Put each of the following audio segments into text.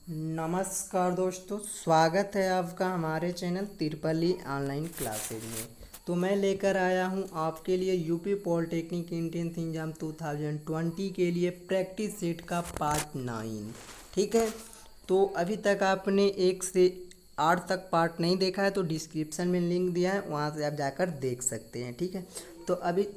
नमस्कार दोस्तों, स्वागत है आपका हमारे चैनल तिरपली ऑनलाइन क्लासेज में। तो मैं लेकर आया हूं आपके लिए यूपी पॉलिटेक्निक एंट्रेंस एग्जाम 2020 के लिए प्रैक्टिस सेट का पार्ट 9। ठीक है, तो अभी तक आपने 1 से 8 तक पार्ट नहीं देखा है तो डिस्क्रिप्शन में लिंक दिया है, वहां से आप जाकर देख सकते हैं। ठीक है, तो अभी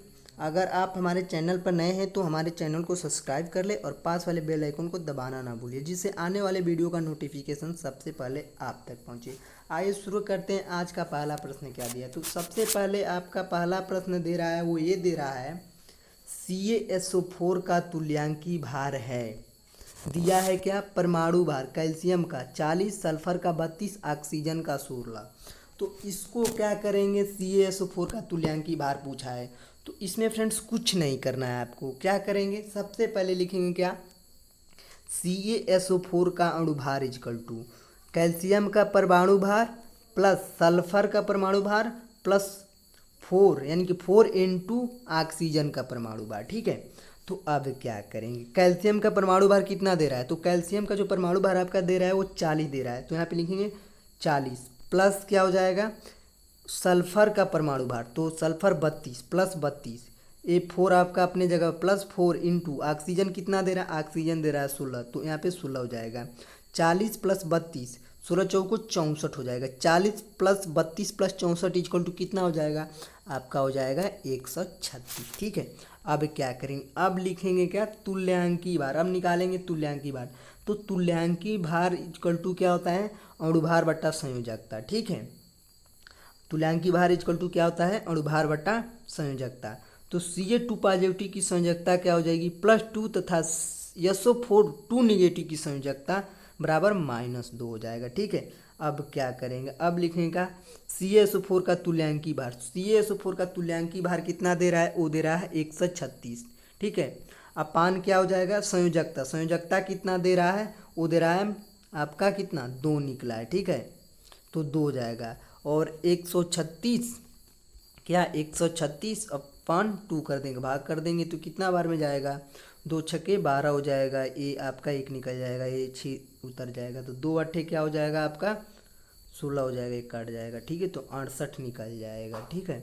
अगर आप हमारे चैनल पर नए हैं तो हमारे चैनल को सब्सक्राइब कर ले और पास वाले बेल आइकन को दबाना ना भूलिए, जिससे आने वाले वीडियो का नोटिफिकेशन सबसे पहले आप तक पहुंचे। आइए शुरू करते हैं। आज का पहला प्रश्न क्या दिया है? तो सबसे पहले आपका पहला प्रश्न दे रहा है, वो ये दे रहा है CaSO4 का तुल्यांकी भार है। दिया है क्या? परमाणु भार कैल्शियम का 40, सल्फर का 32, ऑक्सीजन का 16। तो इसको क्या करेंगे? CaSO4 का तुल्यांकी भार पूछा है, तो इसमें फ्रेंड्स कुछ नहीं करना है आपको। क्या करेंगे? सबसे पहले लिखेंगे क्या? CaSO4 का अणुभार इजकल टू कैल्शियम का परमाणु भार प्लस सल्फर का परमाणु भार प्लस 4, यानी कि 4 इंटू ऑक्सीजन का परमाणु भार। ठीक है, तो अब क्या करेंगे? कैल्शियम का परमाणु भार कितना दे रहा है? तो कैल्शियम का जो परमाणु भार आपका दे रहा है वो 40 दे रहा है, तो यहाँ पे लिखेंगे 40 प्लस क्या हो जाएगा? सल्फर का परमाणु भार, तो सल्फर 32 प्लस 32, ये 4 आपका अपने जगह प्लस 4 इंटू ऑक्सीजन कितना दे रहा है? ऑक्सीजन दे रहा है 16, तो यहाँ पे 16 हो जाएगा। 40 प्लस 32, 16 चौको 64 हो जाएगा। 40 प्लस 32 प्लस 64 इक्वल टू कितना हो जाएगा? आपका हो जाएगा 136। ठीक है, अब क्या करेंगे? अब लिखेंगे क्या? तुल्यांकी भार। अब निकालेंगे तुल्यांकी भार। तो तुल्यांकी भार इक्वल टू क्या होता है? अणुभार बट्टा संयोजकता। ठीक है, तुल्यांकी भार इक्वल टू क्या होता है? अणुभार बट्टा संयोजकता। तो Ca2 पॉजिटिव की संयोजकता क्या हो जाएगी? +2 तथा SO4 2 निगेटिव की संयोजकता बराबर -2 हो जाएगा। ठीक है, अब क्या करेंगे? अब लिखेंगे का CaSO4 का तुल्यांकी भार। CaSO4 का तुल्यांकी भार कितना दे रहा है? वो दे रहा है 136। ठीक है, अब पान क्या हो जाएगा? संयोजकता। संयोजकता कितना दे रहा है? वो दे रहा है आपका कितना? 2 निकला है। ठीक है, तो 2 हो जाएगा। और 136 क्या? 136 अपन 2 कर देंगे, भाग कर देंगे तो कितना बार में जाएगा? 2 छक्के 12 हो जाएगा। ये आपका 1 निकल जाएगा, ये 6 उतर जाएगा, तो 2 अट्ठे क्या हो जाएगा आपका? 16 हो जाएगा, 1 काट जाएगा। ठीक है, तो 68 निकल जाएगा। ठीक है,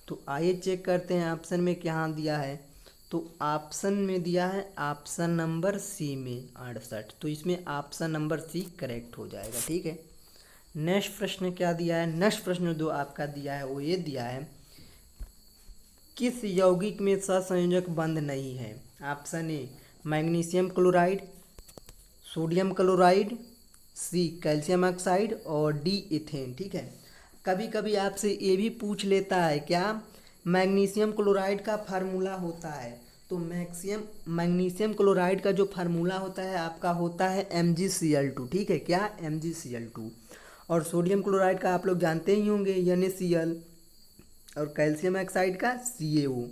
तो आइए चेक करते हैं ऑप्शन में क्या दिया है। तो ऑप्शन में दिया है ऑप्शन नंबर सी में 68, तो इसमें ऑप्शन नंबर सी करेक्ट हो जाएगा। ठीक है, नेक्स्ट प्रश्न क्या दिया है? नेक्स्ट प्रश्न जो आपका दिया है वो ये दिया है, किस यौगिक में सहसंयोजक बंध नहीं है? Option A magnesium chloride, sodium chloride, C calcium oxide और डी इथेन। ठीक है, कभी कभी आपसे ये भी पूछ लेता है क्या? मैग्नीशियम क्लोराइड का फार्मूला होता है, तो मैग्नीशियम क्लोराइड का जो फार्मूला होता है आपका होता है MgCl2। ठीक है, क्या? MgCl2। और सोडियम क्लोराइड का आप लोग जानते ही होंगे NaCl, और कैल्शियम ऑक्साइड का CaO।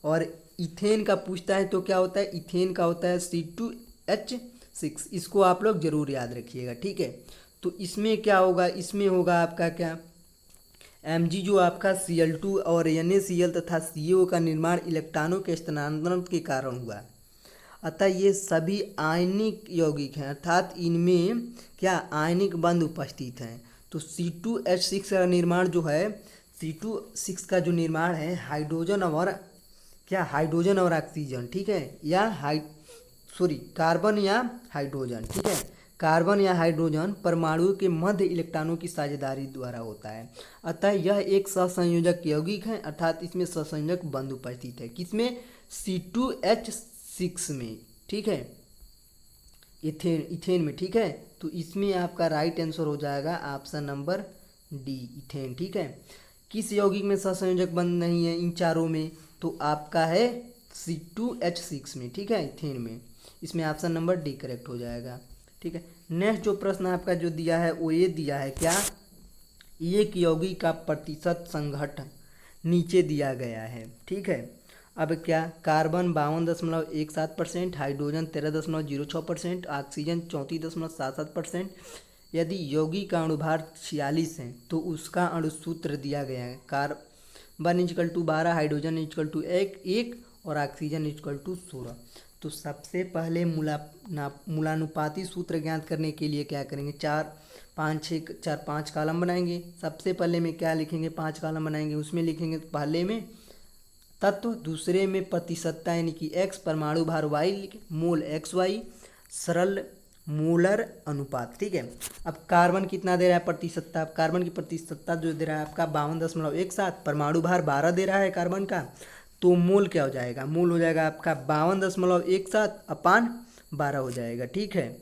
और इथेन का पूछता है तो क्या होता है? इथेन का होता है C2H6। इसको आप लोग जरूर याद रखिएगा। ठीक है, तो इसमें क्या होगा? इसमें होगा आपका क्या? Mg जो आपका Cl2 और NaCl तथा CaO का निर्माण इलेक्ट्रॉनों के स्थानांतरण के कारण हुआ, अतः ये सभी आयनिक यौगिक हैं, अर्थात इनमें क्या आयनिक बंध उपस्थित हैं। तो C2H6 का निर्माण जो है, C2H6 का जो निर्माण है हाइड्रोजन और क्या? हाइड्रोजन और ऑक्सीजन। ठीक है, या कार्बन या हाइड्रोजन। ठीक है, कार्बन या हाइड्रोजन परमाणु के मध्य इलेक्ट्रॉनों की साझेदारी द्वारा होता है, अतः यह एक सहसंयोजक यौगिक है, अर्थात इसमें सहसंयोजक बंध उपस्थित है। किसमें? C2H6 में। ठीक है, इथेन में। ठीक है, तो इसमें आपका राइट आंसर हो जाएगा ऑप्शन नंबर डी, इथेन। ठीक है, किस यौगिक में सहसंयोजक बंध नहीं है इन चारों में? तो आपका है C2H6 में। ठीक है, इथेन में। इसमें ऑप्शन नंबर डी करेक्ट हो जाएगा। ठीक है, नेक्स्ट जो प्रश्न आपका जो दिया है वो ये दिया है क्या? एक यौगिक का प्रतिशत संघटन नीचे दिया गया है। ठीक है, अब क्या? Carbon 52.17%, hydrogen 13.06%, oxygen 34.77%। यदि यौगिक का अणुभार 46 है तो उसका अणुसूत्र दिया गया है। Carbon equal to 12, hydrogen equal to 1 और ऑक्सीजन इक्वल टू 16। तो सबसे पहले मूलानुपाती सूत्र ज्ञात करने के लिए क्या करेंगे, 4 5 कॉलम बनाएंगे। सबसे पहले में क्या लिखेंगे, 5 कॉलम बनाएंगे। उसमें लिखेंगे पहले में तत्व, दूसरे में प्रतिशतता यानी कि x, परमाणु भार y, मोल XY, सरल मोलर अनुपात। ठीक है। अब कार्बन कितना दे रहा है प्रतिशतता, कार्बन की प्रतिशतता जो दे रहा है आपका 52.17, परमाणु भार 12 दे रहा है कार्बन का, तो मोल क्या हो जाएगा, मोल हो जाएगा आपका 52.17 अपान 12 हो जाएगा। ठीक है।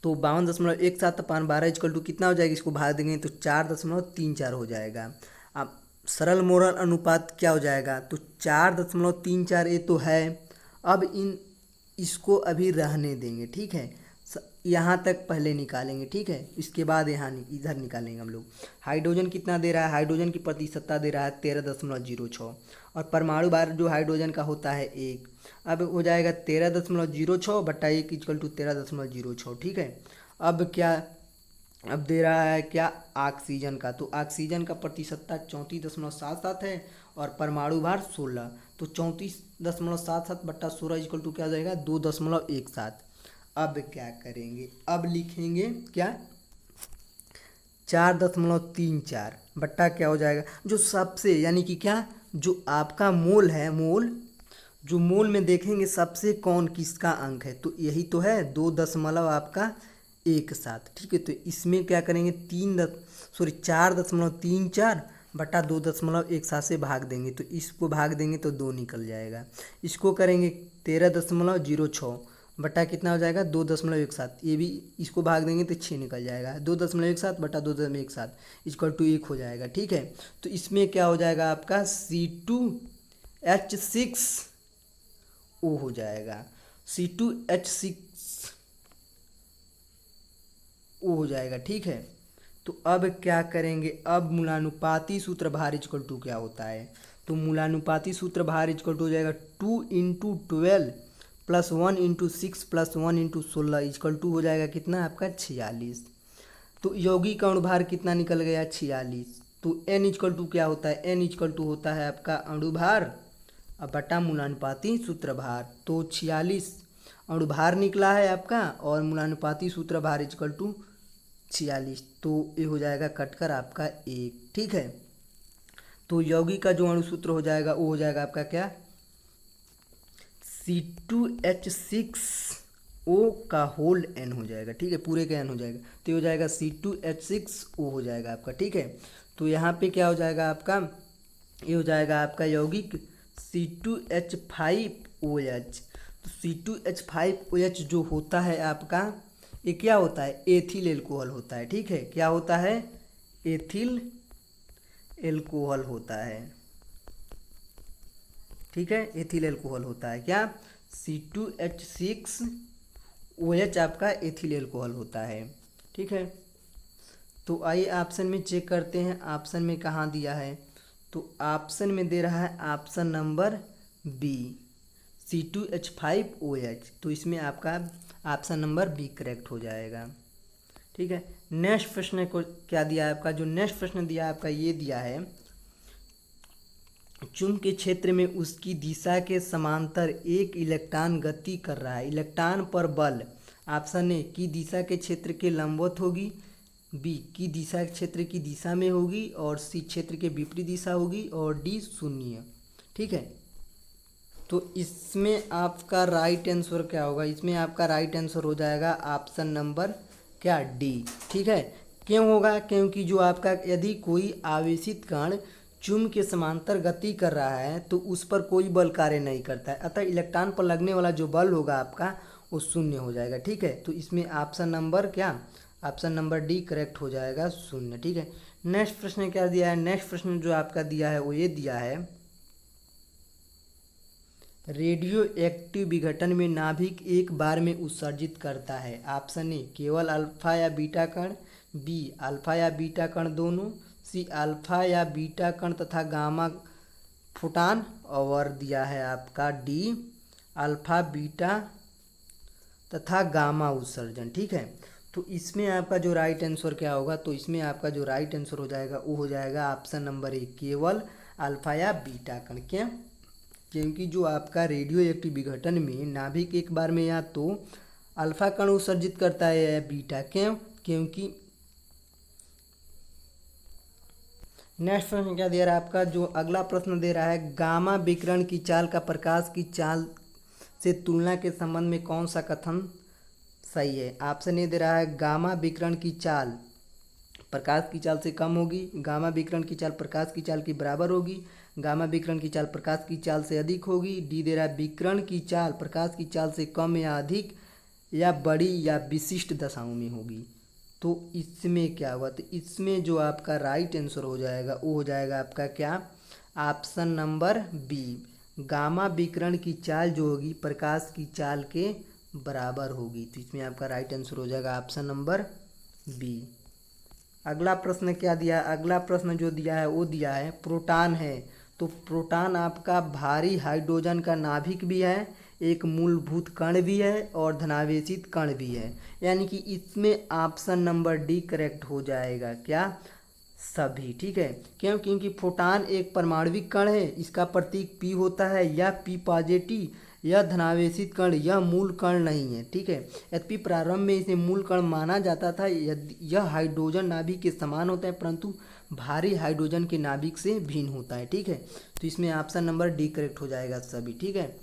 तो 52.17 अपान 12 इक्वल टू कितना हो जाएगा, इसको भाग देंगे तो 4.34 हो जाएगा। अब सरल मोलर अनुपात क्या हो जाएगा, तो 4.34 ये तो है। अब इसको अभी रहने देंगे। ठीक है। यहाँ तक पहले निकालेंगे। ठीक है। इसके बाद यहाँ इधर निकालेंगे हम लोग। हाइड्रोजन कितना दे रहा है, हाइड्रोजन की प्रतिशतता दे रहा है 13.06 और परमाणु भार जो हाइड्रोजन का होता है 1। अब हो जाएगा 13.06 बटा 1 इक्वल टू 13.06। ठीक है। अब क्या, अब दे रहा है क्या, ऑक्सीजन का, तो ऑक्सीजन का प्रतिशतता 34.77 है और परमाणु भार 16, तो 34.77 बट्टा 16 इक्वल टू क्या हो जाएगा, 2.17। अब क्या करेंगे, अब लिखेंगे क्या, 4.34 बट्टा क्या हो जाएगा, जो सबसे यानी कि क्या, जो आपका मोल है, मोल जो मोल में देखेंगे सबसे कौन किसका अंक है, तो यही तो है 2 आपका 1.7। ठीक है। तो इसमें क्या करेंगे, 4.34 बटा 2.17 से भाग देंगे, तो इसको भाग देंगे तो 2 निकल जाएगा। इसको करेंगे 13.06 बटा कितना हो जाएगा, 2.17, ये भी इसको भाग देंगे तो 6 निकल जाएगा। 2.17 बटा 2.17 इक्वल टू 1 हो जाएगा। ठीक है। तो इसमें क्या हो जाएगा आपका C2H6O हो जाएगा, C2H6O हो जाएगा। ठीक है। तो अब क्या करेंगे, अब मूलानुपाती सूत्र भार इक्वल टू क्या होता है, तो मूलानुपाती सूत्र भार इक्वल टू हो जाएगा 2 × 12 + 1 × 6 + 1 × 16 इक्वल टू हो जाएगा कितना आपका 46। तो यौगिक अणुभार कितना निकल गया 46। तो n इक्वल टू क्या होता है, n इक्वल टू होता है आपका अणुभार बटा मूलानुपाती सूत्र भार। तो 46 अणुभार निकला है आपका और मूलानुपाती सूत्र भार इक्वल टू 46, तो ये हो जाएगा कटकर आपका 1। ठीक है। तो यौगिक का जो अणुसूत्र हो जाएगा वो हो जाएगा आपका क्या, C2H6O का होल n हो जाएगा। ठीक है। पूरे का n हो जाएगा, तो ये हो जाएगा C2H6O हो जाएगा आपका। ठीक है। तो यहाँ पे क्या हो जाएगा आपका, ये हो जाएगा आपका यौगिक C2H5OH। तो C2H5OH जो होता है आपका, ये क्या होता है, एथिल एल्कोहल होता है। ठीक है। क्या होता है, एथिल एल्कोहल होता है। ठीक है। एथिल एल्कोहल होता है क्या, C2H6OH आपका एथिल एल्कोहल होता है। ठीक है। तो आइए ऑप्शन में चेक करते हैं, ऑप्शन में कहाँ दिया है, तो ऑप्शन में दे रहा है ऑप्शन नंबर बी C2H5OH, तो इसमें आपका ऑप्शन नंबर बी करेक्ट हो जाएगा। ठीक है। नेक्स्ट प्रश्न को क्या दिया है आपका, जो नेक्स्ट प्रश्न दिया है आपका ये दिया है, चुंबकीय क्षेत्र में उसकी दिशा के समांतर एक इलेक्ट्रॉन गति कर रहा है, इलेक्ट्रॉन पर बल ऑप्शन ए की दिशा के क्षेत्र के लंबवत होगी, बी की दिशा क्षेत्र की दिशा में होगी और सी क्षेत्र के विपरीत दिशा होगी और डी 0। ठीक है। तो इसमें आपका राइट आंसर क्या होगा, इसमें आपका राइट आंसर हो जाएगा ऑप्शन नंबर क्या, डी। ठीक है। क्यों होगा, क्योंकि जो आपका यदि कोई आवेशित कण चुंबक के समांतर गति कर रहा है तो उस पर कोई बल कार्य नहीं करता है, अतः इलेक्ट्रॉन पर लगने वाला जो बल होगा आपका वो 0 हो जाएगा। ठीक है। तो इसमें ऑप्शन नंबर क्या, ऑप्शन नंबर डी करेक्ट हो जाएगा 0। ठीक है। नेक्स्ट प्रश्न क्या दिया है, नेक्स्ट प्रश्न जो आपका दिया है वो ये दिया है, रेडियो एक्टिव विघटन में नाभिक एक बार में उत्सर्जित करता है, ऑप्शन ए केवल अल्फा या बीटा कण, बी अल्फा या बीटा कण दोनों, सी अल्फा या बीटा कण तथा गामा फोटान, और दिया है आपका डी अल्फा बीटा तथा गामा उत्सर्जन। ठीक है। तो इसमें आपका जो राइट आंसर क्या होगा, तो इसमें आपका जो राइट आंसर हो जाएगा वो हो जाएगा ऑप्शन नंबर ए केवल अल्फा या बीटा कण। क्या, क्योंकि जो आपका रेडियो एक्टिव विघटन में नाभिक एक बार में या तो अल्फा कण उत्सर्जित करता है या बीटा। क्यों? क्योंकि नेक्स्ट प्रश्न क्या दे रहा है आपका, जो अगला प्रश्न दे रहा है, गामा विकिरण की चाल का प्रकाश की चाल से तुलना के संबंध में कौन सा कथन सही है। ऑप्शन ए दे रहा है, गामा विकिरण की चाल प्रकाश की चाल से कम होगी, गामा विकिरण की चाल प्रकाश की चाल के बराबर होगी, गामा विकिरण की चाल प्रकाश की चाल से अधिक होगी। डी दे रहा है, विकिरण की चाल प्रकाश की चाल से कम या अधिक या बड़ी या विशिष्ट दशाओं में होगी। तो इसमें क्या हुआ, तो इसमें जो आपका राइट आंसर हो जाएगा वो हो जाएगा आपका क्या, ऑप्शन नंबर बी, गामा विकिरण की चाल जो होगी प्रकाश की चाल के बराबर होगी। तो इसमें आपका राइट आंसर हो जाएगा ऑप्शन नंबर बी। अगला प्रश्न क्या दिया, अगला प्रश्न जो दिया है वो दिया है प्रोटॉन है। तो प्रोटॉन आपका भारी हाइड्रोजन का नाभिक भी है, एक मूलभूत कण भी है और धनावेशित कण भी है, यानी कि इसमें ऑप्शन नंबर डी करेक्ट हो जाएगा, क्या, सभी। ठीक है, क्यों? क्योंकि प्रोटॉन एक परमाणविक कण है, इसका प्रतीक पी होता है, या पी पॉजिटिव, यह धनावेशित कण, यह मूल कण नहीं है। ठीक है, यद्यपि प्रारंभ में इसे मूल कण माना जाता था, यह हाइड्रोजन नाभिक के समान होता है परंतु भारी हाइड्रोजन के नाभिक से भिन्न होता है। ठीक है, तो इसमें ऑप्शन नंबर डी करेक्ट हो जाएगा सभी। ठीक है,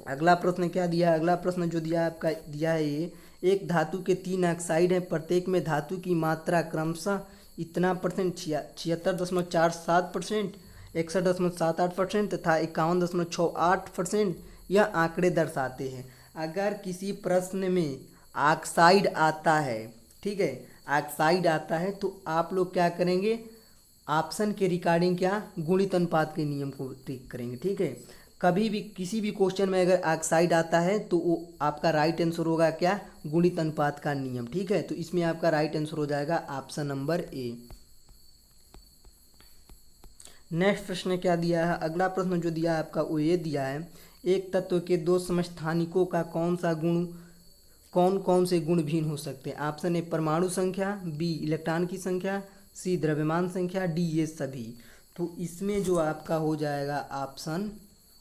अगला प्रश्न क्या दिया है, अगला प्रश्न जो दिया है आपका दिया है ये, एक धातु के 3 ऑक्साइड हैं, प्रत्येक में धातु की मात्रा क्रमशः इतना परसेंट 76.47%, 61.78% तथा 51.68% यह आंकड़े दर्शाते हैं। अगर किसी प्रश्न में ऑक्साइड आता है, ठीक है, ऑक्साइड आता है तो आप लोग क्या करेंगे, ऑप्शन के रिगार्डिंग क्या, गुणित अनुपात के नियम को टिक करेंगे। ठीक है, कभी भी किसी भी क्वेश्चन में अगर ऑक्साइड आता है तो वो आपका राइट आंसर होगा क्या, गुणित अनुपात का नियम। ठीक है, तो इसमें आपका राइट आंसर हो जाएगा ऑप्शन नंबर ए। नेक्स्ट प्रश्न क्या दिया है, अगला प्रश्न जो दिया है आपका वो ये दिया है, एक तत्व के 2 समस्थानिकों का कौन कौन से गुण भिन्न हो सकते हैं। ऑप्शन ए परमाणु संख्या, बी इलेक्ट्रॉन की संख्या, सी द्रव्यमान संख्या, डी ये सभी। तो इसमें जो आपका हो जाएगा ऑप्शन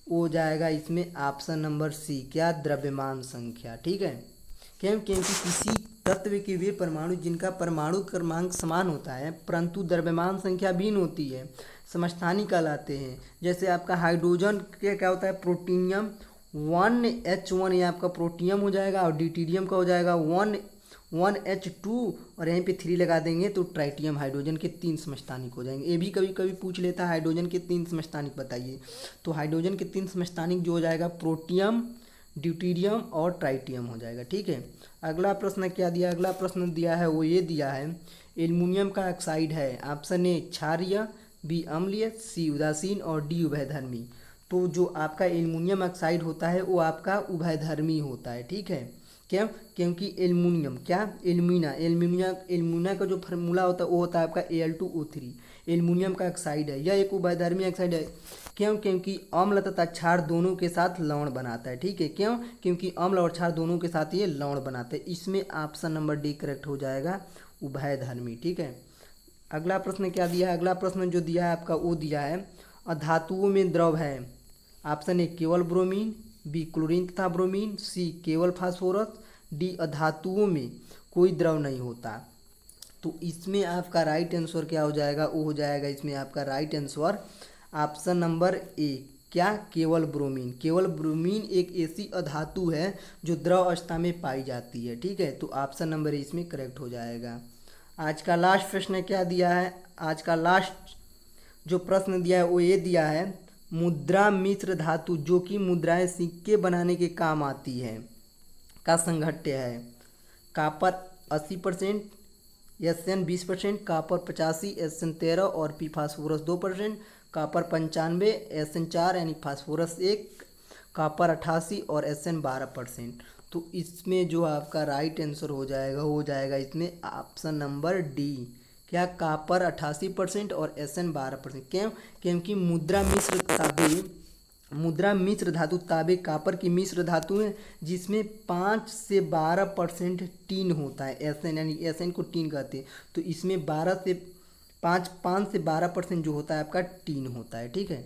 हो जाएगा इसमें ऑप्शन नंबर सी, क्या, द्रव्यमान संख्या। ठीक है, क्यों? क्योंकि किसी तत्व के वे परमाणु जिनका परमाणु क्रमांक समान होता है परंतु द्रव्यमान संख्या भिन्न होती है समस्थानिक कहलाते हैं। जैसे आपका हाइड्रोजन के क्या होता है, प्रोटीनियम 1H1 ये आपका प्रोटियम हो जाएगा, और ड्यूटेरियम का हो जाएगा 1H2 और यहीं पे 3 लगा देंगे तो ट्राइटियम। हाइड्रोजन के 3 समस्थानिक हो जाएंगे। ये भी कभी कभी पूछ लेता है हाइड्रोजन के 3 समस्थानिक बताइए, तो हाइड्रोजन के 3 समस्थानिक जो हो जाएगा प्रोटियम, ड्यूटेरियम और ट्राइटियम हो जाएगा। ठीक है, अगला प्रश्न क्या दिया, अगला प्रश्न दिया है वो ये दिया है, एल्युमिनियम का ऑक्साइड है, ऑप्शन ए क्षारीय, बी अम्लीय, सी उदासीन और डी उभयधर्मी। तो जो आपका एल्युमिनियम ऑक्साइड होता है वो आपका उभयधर्मी होता है। ठीक है, क्यों? क्योंकि एल्युमिनियम क्या, एल्युमिना का जो फार्मूला होता है वो होता है आपका Al2O3। एल्युमिनियम का ऑक्साइड है, यह एक उभयधर्मी ऑक्साइड है। क्यों? क्योंकि अम्ल तथा क्षार दोनों के साथ लवण बनाता है। ठीक है, क्यों? क्योंकि अम्ल और क्षार दोनों के साथ ये लवण बनाते हैं। इसमें ऑप्शन नंबर डी करेक्ट हो जाएगा, उभयधर्मी। ठीक है, अगला प्रश्न क्या दिया है, अगला प्रश्न जो दिया है आपका वो दिया है, धातुओं में द्रव है, ऑप्शन ए केवल ब्रोमीन, बी क्लोरीन तथा ब्रोमीन, सी केवल फास्फोरस, डी अधातुओं में कोई द्रव नहीं होता। तो इसमें आपका राइट आंसर क्या हो जाएगा, वो हो जाएगा इसमें आपका right answer option number A, क्या, केवल ब्रोमीन। केवल ब्रोमीन एक ऐसी अधातु है जो द्रव अवस्था में पाई जाती है। ठीक है, तो ऑप्शन नंबर ए इसमें करेक्ट हो जाएगा। आज का लास्ट प्रश्न क्या दिया है, आज का लास्ट जो प्रश्न दिया है वो ये दिया है, मुद्रा मिश्र धातु जो कि मुद्राएं सिक्के बनाने के काम आती है का संघट्य है, कापर 80%, SN 20%, कापर 85, SN 13 और पी फास्फोरस 2%, कापर 95, SN 4 यानी फास्फोरस 1, कापर 88 और SN 12%। तो इसमें जो आपका राइट आंसर हो जाएगा हो जाएगा इसमें ऑप्शन नंबर डी, क्या, कापर 88% और SN 12%। क्यों? क्योंकि मुद्रा मिश्र धातु तांबे कापर की मिश्र धातु है जिसमें 5 से 12% टीन होता है, SN यानी SN को टीन कहते हैं। तो इसमें 5 से 12% जो होता है आपका टीन होता है। ठीक है,